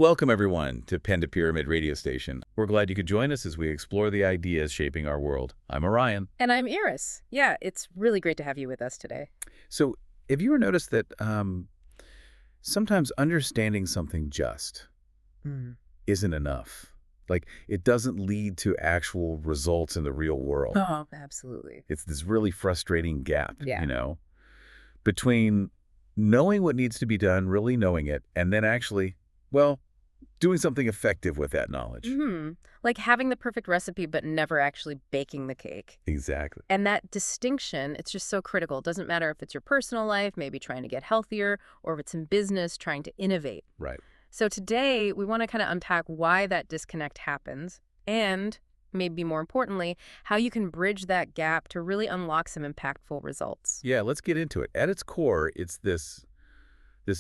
Welcome, everyone, to Pentapyramid radio station. We're glad you could join us as we explore the ideas shaping our world. I'm Orion. And I'm Iris. Yeah, it's really great to have you with us today. So, have you ever noticed that sometimes understanding something just isn't enough? Like, it doesn't lead to actual results in the real world. Oh, absolutely. It's this really frustrating gap, Yeah. between knowing what needs to be done, really knowing it, and then actually, well, doing something effective with that knowledge. Like having the perfect recipe, but never actually baking the cake. Exactly. And that distinction, it's just so critical. It doesn't matter if it's your personal life, maybe trying to get healthier, or if it's in business, trying to innovate. Right. So today, we want to kind of unpack why that disconnect happens and, maybe more importantly, how you can bridge that gap to really unlock some impactful results. Yeah, let's get into it. At its core, it's this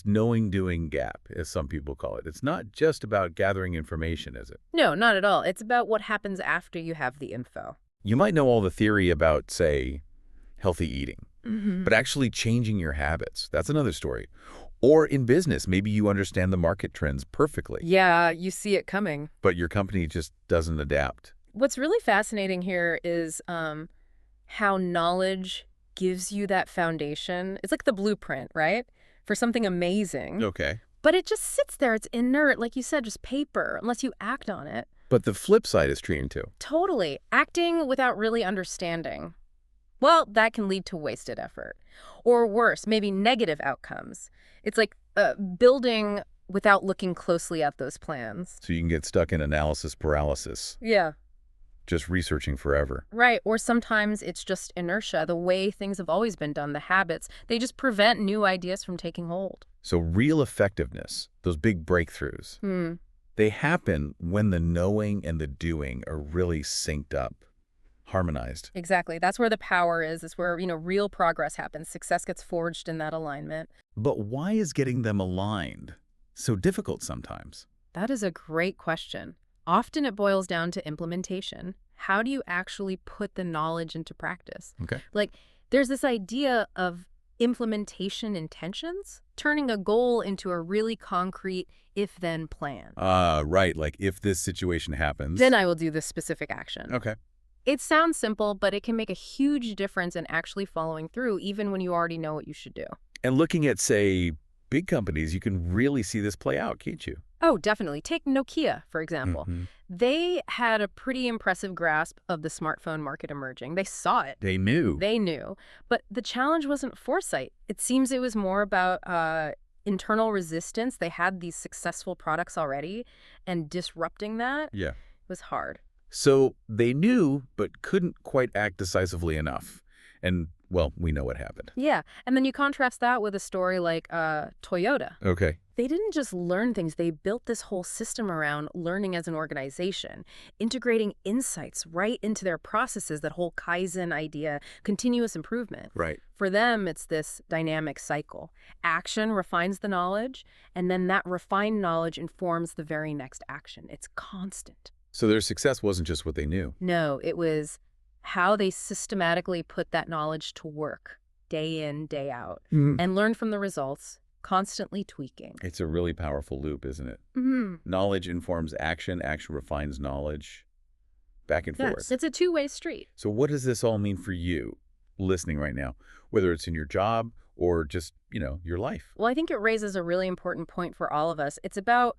knowing-doing gap, as some people call it. It's not just about gathering information, is it? No, not at all. It's about what happens after you have the info. You might know all the theory about, say, healthy eating, but actually changing your habits, that's another story. Or in business, maybe you understand the market trends perfectly, Yeah, you see it coming. but your company just doesn't adapt. What's really fascinating here is how knowledge gives you that foundation. It's like the blueprint, right? For something amazing. Okay. But it just sits there. It's inert, like you said, just paper, unless you act on it. But the flip side is true, too. Totally. Acting without really understanding. Well, that can lead to wasted effort. Or worse, maybe negative outcomes. It's like building without looking closely at those plans. So you can get stuck in analysis paralysis, Yeah. just researching forever. Right. Or sometimes it's just inertia, the way things have always been done, the habits. They just prevent new ideas from taking hold. So real effectiveness, those big breakthroughs, they happen when the knowing and the doing are really synced up, harmonized. Exactly. That's where the power is. It's where, real progress happens. Success gets forged in that alignment. But why is getting them aligned so difficult sometimes? That is a great question. Often it boils down to implementation. How do you actually put the knowledge into practice? Okay. Like, there's this idea of implementation intentions, turning a goal into a really concrete if-then plan. Right. Like if this situation happens. Then I will do this specific action. Okay. It sounds simple, but it can make a huge difference in actually following through, even when you already know what you should do. And looking at, say, big companies, you can really see this play out, can't you? Oh, definitely. Take Nokia, for example. They had a pretty impressive grasp of the smartphone market emerging. They saw it. They knew. They knew. But the challenge wasn't foresight. It seems it was more about internal resistance. They had these successful products already, and disrupting that was hard. So they knew, but couldn't quite act decisively enough. And, well, we know what happened. Yeah. And then you contrast that with a story like Toyota. Okay. They didn't just learn things. They built this whole system around learning as an organization, integrating insights right into their processes, that whole Kaizen idea, continuous improvement. Right. For them, it's this dynamic cycle. Action refines the knowledge, and then that refined knowledge informs the very next action. It's constant. So their success wasn't just what they knew. No, it was how they systematically put that knowledge to work, day in, day out, and learn from the results, constantly tweaking. It's a really powerful loop, isn't it? Knowledge informs action, action refines knowledge, back and forth. Yes, it's a two-way street. So what does this all mean for you listening right now, whether it's in your job or just, your life? Well, I think it raises a really important point for all of us. It's about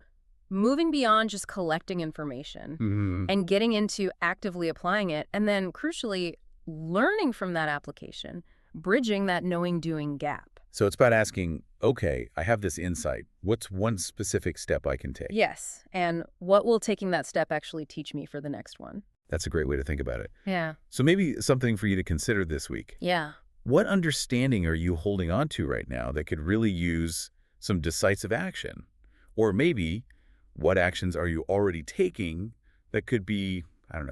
moving beyond just collecting information and getting into actively applying it, and then, crucially, learning from that application, bridging that knowing-doing gap. So it's about asking, okay, I have this insight. What's one specific step I can take? Yes, and what will taking that step actually teach me for the next one? That's a great way to think about it. Yeah. So maybe something for you to consider this week. Yeah. What understanding are you holding on to right now that could really use some decisive action? Or maybe what actions are you already taking that could be,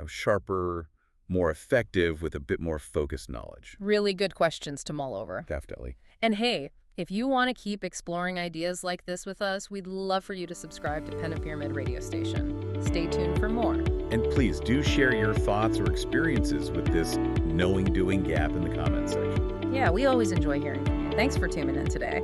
sharper, more effective with a bit more focused knowledge? Really good questions to mull over. Definitely. And hey, if you want to keep exploring ideas like this with us, we'd love for you to subscribe to Pentapyramid radio station. Stay tuned for more. And please do share your thoughts or experiences with this knowing-doing gap in the comments section. Yeah, we always enjoy hearing from you. Thanks for tuning in today.